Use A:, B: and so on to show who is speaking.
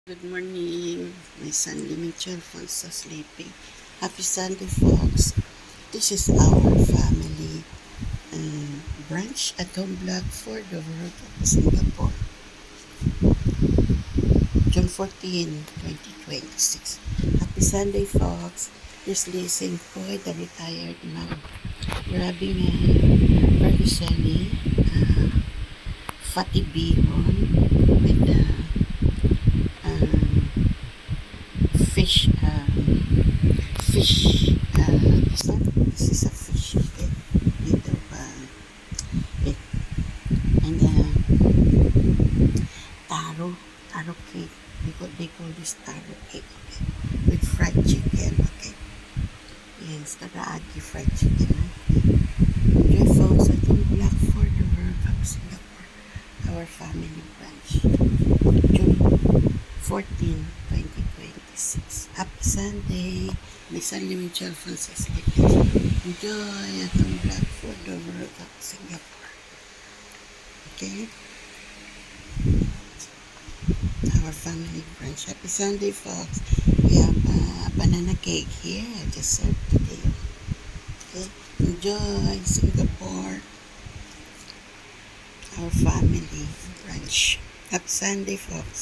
A: Good morning. My son Mitchell falls sleeping. Happy Sunday, folks. This is our family brunch at home vlog for the world of Singapore. June 14, 2026. Happy Sunday, folks. Just listen po, the retired mom. Grabe nga. Vermicelli, fatty bihon with fish, this is a fish, okay? Dito, it, and taro cake, they call this taro cake, okay? With fried chicken, okay? Yes, karaagi fried chicken, okay? Enjoy, folks, at yung black for the world of Singapore, our family brunch, June 14, 2026. Happy Sunday! May San Mitchell Francis Lipid. Enjoy at ang vlog for the world of Singapore. Okay? Our family brunch. Happy Sunday, folks. We have banana cake here. I just served today. Okay? Enjoy Singapore. Our family brunch. Happy Sunday, folks.